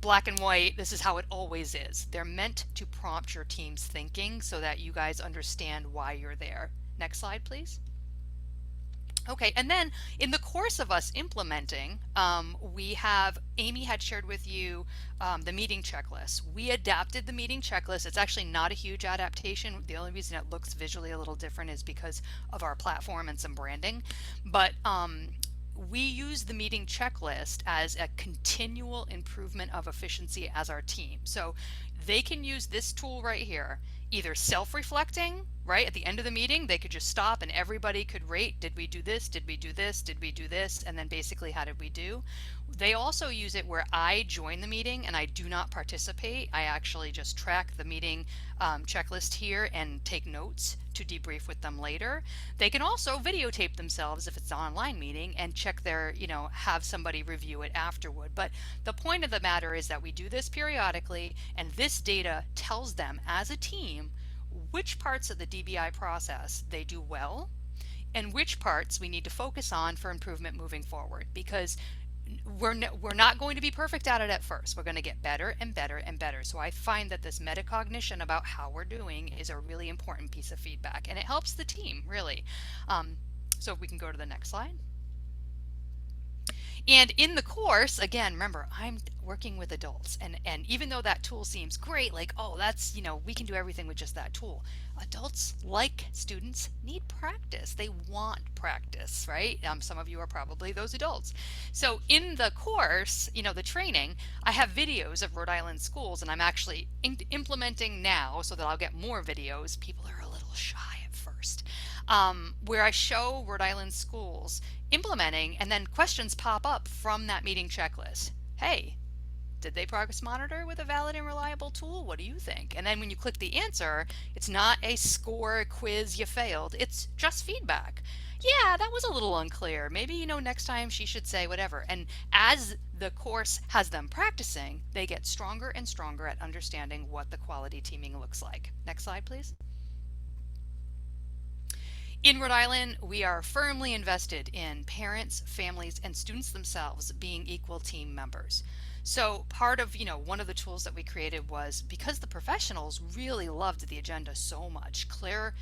black and white, this is how it always is. They're meant to prompt your team's thinking so that you guys understand why you're there. Next slide, please. Okay, and then in the course of us implementing, Amy had shared with you the meeting checklist. We adapted the meeting checklist. It's actually not a huge adaptation. The only reason it looks visually a little different is because of our platform and some branding. But we use the meeting checklist as a continual improvement of efficiency as our team. So they can use this tool right here, either self-reflecting, right? At the end of the meeting, they could just stop and everybody could rate, did we do this? Did we do this? Did we do this? And then basically, how did we do? They also use it where I join the meeting and I do not participate. I actually just track the meeting checklist here and take notes to debrief with them later. They can also videotape themselves if it's an online meeting and check their, have somebody review it afterward. But the point of the matter is that we do this periodically, and this data tells them as a team which parts of the DBI process they do well and which parts we need to focus on for improvement moving forward, because we're not going to be perfect at it at first. We're going to get better and better and better. So I find that this metacognition about how we're doing is a really important piece of feedback, and it helps the team really. So if we can go to the next slide. And in the course, again, remember, I'm working with adults, and even though that tool seems great, like, oh, that's, we can do everything with just that tool. Adults, like students, need practice. They want practice, right? Some of you are probably those adults. So in the course, the training, I have videos of Rhode Island schools, and I'm actually implementing now so that I'll get more videos. People are a little shy at first, where I show Rhode Island schools implementing, and then questions pop up from that meeting checklist. Hey, did they progress monitor with a valid and reliable tool? What do you think? And then when you click the answer, it's not a score quiz, you failed. It's just feedback. Yeah, that was a little unclear. Maybe, next time she should say whatever. And as the course has them practicing, they get stronger and stronger at understanding what the quality teaming looks like. Next slide, please. In Rhode Island, we are firmly invested in parents, families, and students themselves being equal team members. So part of, one of the tools that we created was, because the professionals really loved the agenda so much, clear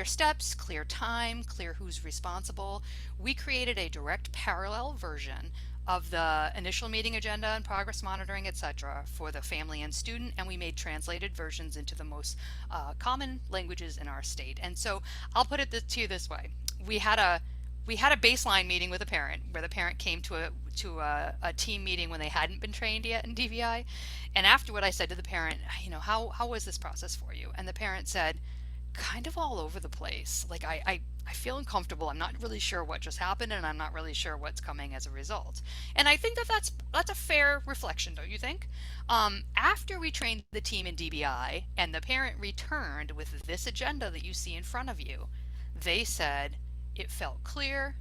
steps, clear time, clear who's responsible, we created a direct parallel version of the initial meeting agenda and progress monitoring, etc., for the family and student, and we made translated versions into the most common languages in our state. And so I'll put it to you this way: we had a baseline meeting with a parent where the parent came to a team meeting when they hadn't been trained yet in DVI, and afterward I said to the parent, how was this process for you? And the parent said, kind of all over the place. Like, I feel uncomfortable. I'm not really sure what just happened, and I'm not really sure what's coming as a result. And I think that's a fair reflection, don't you think? After we trained the team in DBI and the parent returned with this agenda that you see in front of you, they said it felt clear.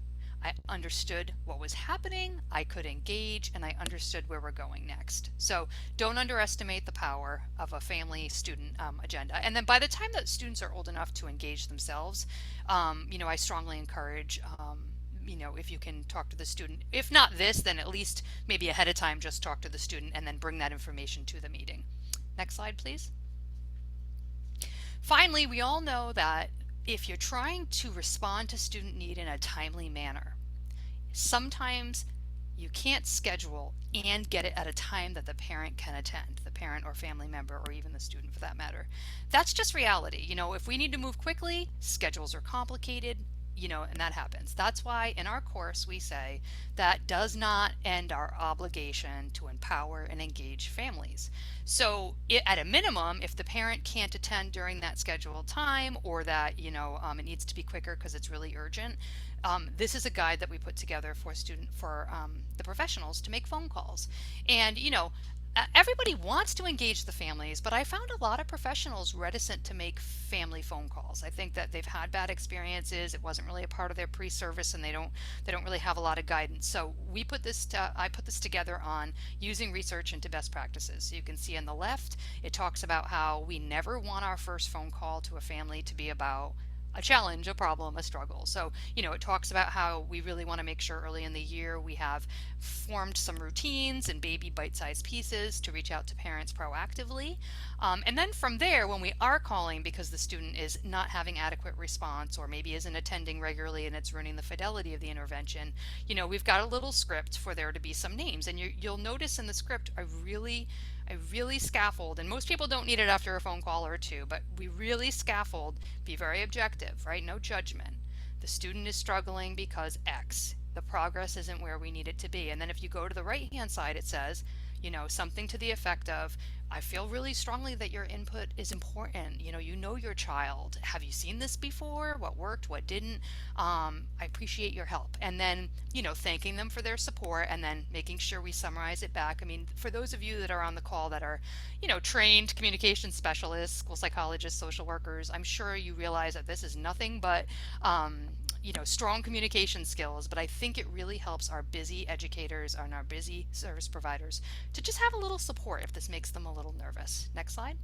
I understood what was happening, I could engage, and I understood where we're going next. So don't underestimate the power of a family student agenda. And then by the time that students are old enough to engage themselves, I strongly encourage, if you can talk to the student. If not this, then at least maybe ahead of time, just talk to the student and then bring that information to the meeting. Next slide, please. Finally, we all know that if you're trying to respond to student need in a timely manner, sometimes you can't schedule and get it at a time that the parent can attend, the parent or family member, or even the student for that matter. That's just reality. You know, if we need to move quickly, schedules are complicated, you know, and that happens. That's why in our course we say that does not end our obligation to empower and engage families. So at a minimum, if the parent can't attend during that scheduled time, or that, you know, it needs to be quicker because it's really urgent, this is a guide that we put together for the professionals to make phone calls. And, you know, everybody wants to engage the families, but I found a lot of professionals reticent to make family phone calls. I think that they've had bad experiences. It wasn't really a part of their pre-service, and they don't really have a lot of guidance. So I put this together on using research into best practices. So you can see on the left, it talks about how we never want our first phone call to a family to be about a challenge, a problem, a struggle. So, you know, it talks about how we really want to make sure early in the year we have formed some routines and baby bite-sized pieces to reach out to parents proactively. And then from there, when we are calling because the student is not having adequate response, or maybe isn't attending regularly and it's ruining the fidelity of the intervention, you know, we've got a little script for there to be some names. And you'll notice in the script, I really scaffold, and most people don't need it after a phone call or two, but we really scaffold, be very objective, right? No judgment. The student is struggling because X. The progress isn't where we need it to be. And then if you go to the right hand side, it says, you know, something to the effect of, I feel really strongly that your input is important. You know your child. Have you seen this before? What worked? What didn't? I appreciate your help. And then, you know, thanking them for their support, and then making sure we summarize it back. I mean, for those of you that are on the call that are, you know, trained communication specialists, school psychologists, social workers, I'm sure you realize that this is nothing but, you know, strong communication skills, but I think it really helps our busy educators and our busy service providers to just have a little support if this makes them a little nervous. Next slide.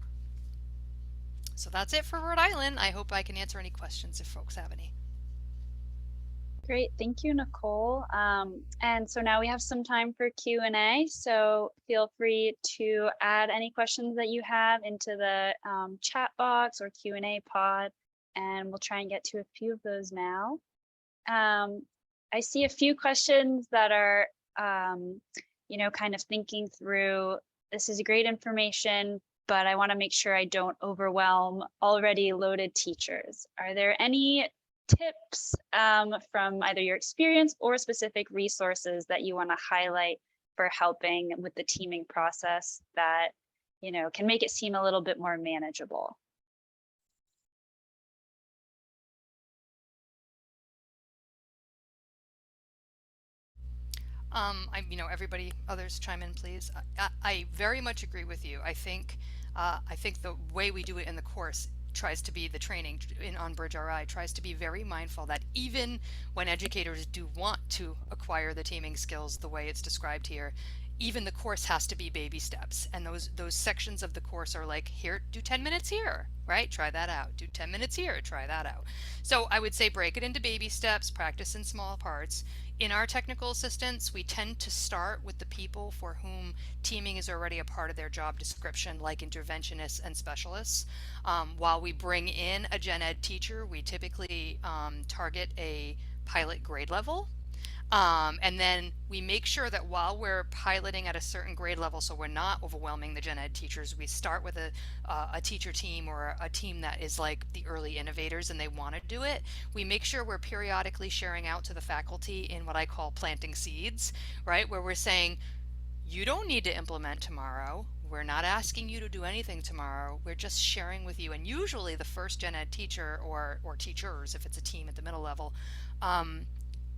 So that's it for Rhode Island. I hope I can answer any questions if folks have any. Great, thank you, Nicole. And so now we have some time for Q&A, so feel free to add any questions that you have into the chat box or Q&A pod, and we'll try and get to a few of those now. I see a few questions that are, you know, kind of thinking through, this is great information, but I want to make sure I don't overwhelm already loaded teachers. Are there any tips from either your experience or specific resources that you want to highlight for helping with the teaming process that, you know, can make it seem a little bit more manageable? You know, everybody, others chime in, please. I very much agree with you. I think the way we do it in the course tries to be, the training on Bridge RI tries to be very mindful that even when educators do want to acquire the teaming skills the way it's described here, even the course has to be baby steps. And those sections of the course are like, here, do 10 minutes here, right? Try that out. Do 10 minutes here, try that out. So I would say break it into baby steps, practice in small parts. In our technical assistants, we tend to start with the people for whom teaming is already a part of their job description, like interventionists and specialists. While we bring in a gen ed teacher, we typically target a pilot grade level. And then we make sure that while we're piloting at a certain grade level, so we're not overwhelming the gen ed teachers, we start with a teacher team or a team that is like the early innovators and they want to do it. We make sure we're periodically sharing out to the faculty in what I call planting seeds, right? Where we're saying, you don't need to implement tomorrow. We're not asking you to do anything tomorrow. We're just sharing with you. And usually the first gen ed teacher or teachers, if it's a team at the middle level,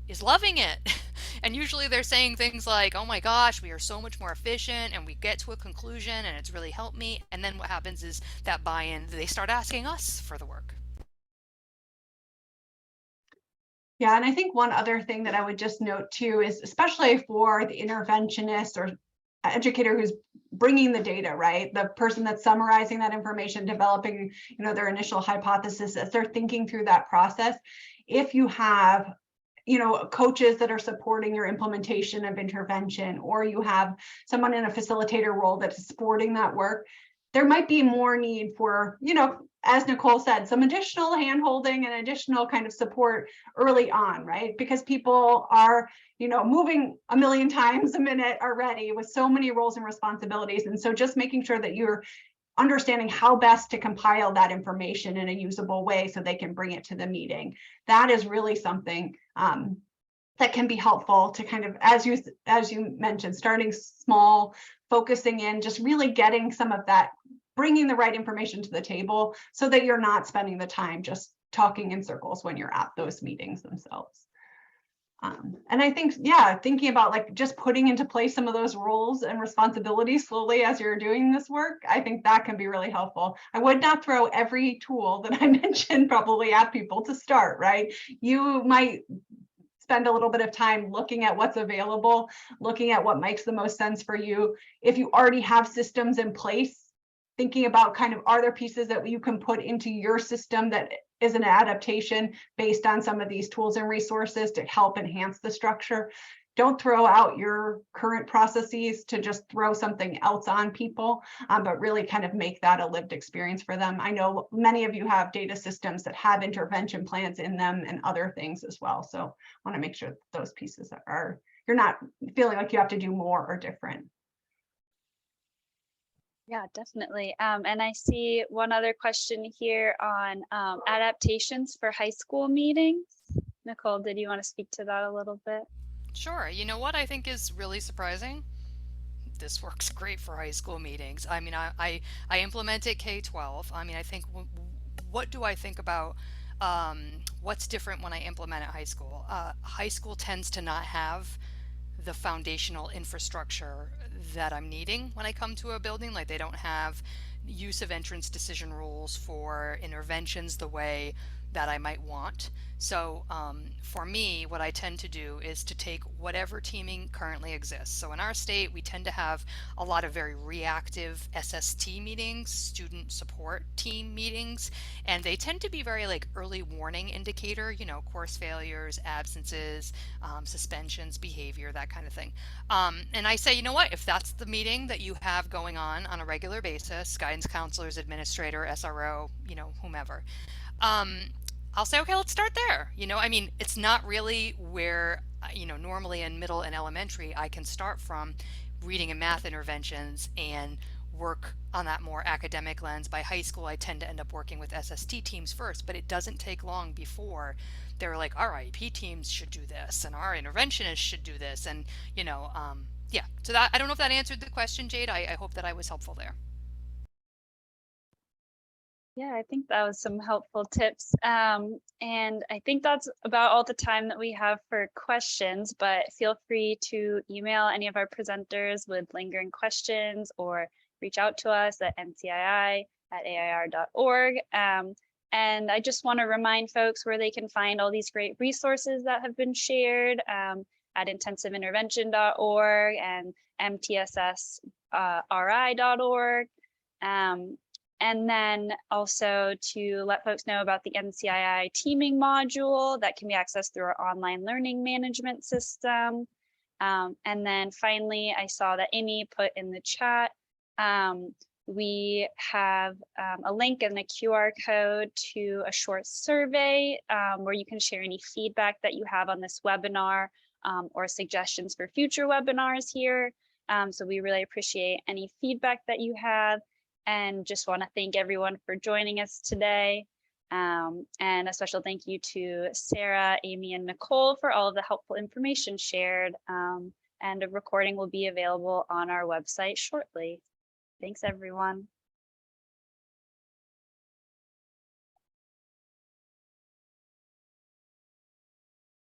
is loving it. And usually they're saying things like, oh my gosh, we are so much more efficient, and we get to a conclusion and it's really helped me. And then what happens is that buy-in, they start asking us for the work. Yeah, and I think one other thing that I would just note too is, especially for the interventionist or educator who's bringing the data, right? The person that's summarizing that information, developing, you know, their initial hypothesis as they're thinking through that process. If you have, you know, coaches that are supporting your implementation of intervention, or you have someone in a facilitator role that's supporting that work, there might be more need for, as Nicole said, some additional hand-holding and additional kind of support early on, right? Because people are, moving a million times a minute already with so many roles and responsibilities. And so just making sure that you're understanding how best to compile that information in a usable way so they can bring it to the meeting. That is really something that can be helpful to kind of, as you mentioned, starting small, focusing in, just really getting some of that, bringing the right information to the table so that you're not spending the time just talking in circles when you're at those meetings themselves. And I think, thinking about like just putting into place some of those roles and responsibilities slowly as you're doing this work, I think that can be really helpful. I would not throw every tool that I mentioned probably at people to start, right? You might spend a little bit of time looking at what's available, looking at what makes the most sense for you. If you already have systems in place, thinking about kind of, are there pieces that you can put into your system that is an adaptation based on some of these tools and resources to help enhance the structure? Don't throw out your current processes to just throw something else on people, but really kind of make that a lived experience for them. I know many of you have data systems that have intervention plans in them and other things as well. So I want to make sure that those pieces are, you're not feeling like you have to do more or different. Yeah, definitely. And I see one other question here on adaptations for high school meetings. Nicole, did you want to speak to that a little bit? Sure. You know what I think is really surprising? This works great for high school meetings. I mean, I implemented K-12. I mean, I think, what do I think about what's different when I implement at high school? High school tends to not have the foundational infrastructure that I'm needing when I come to a building. Like, they don't have use of entrance decision rules for interventions the way that I might want. So for me, what I tend to do is to take whatever teaming currently exists. So in our state, we tend to have a lot of very reactive SST meetings, student support team meetings, and they tend to be very like early warning indicator, course failures, absences, suspensions, behavior, that kind of thing. And I say, you know what, if that's the meeting that you have going on a regular basis, guidance counselors, administrator, SRO, whomever, I'll say, okay, let's start there. I mean, it's not really where, normally in middle and elementary, I can start from reading and math interventions and work on that more academic lens. By high school, I tend to end up working with SST teams first, but it doesn't take long before they're like, our IEP teams should do this and our interventionists should do this. And, yeah, so that, I don't know if that answered the question, Jade. I hope that I was helpful there. Yeah, I think that was some helpful tips. And I think that's about all the time that we have for questions, but feel free to email any of our presenters with lingering questions or reach out to us at ncii@air.org. And I just want to remind folks where they can find all these great resources that have been shared at intensiveintervention.org and mtssri.org. And then also to let folks know about the NCII teaming module that can be accessed through our online learning management system. And then finally, I saw that Amy put in the chat, we have a link and a QR code to a short survey where you can share any feedback that you have on this webinar or suggestions for future webinars here. So we really appreciate any feedback that you have. And just want to thank everyone for joining us today. And a special thank you to Sarah, Amy, and Nicole for all of the helpful information shared. And a recording will be available on our website shortly. Thanks, everyone.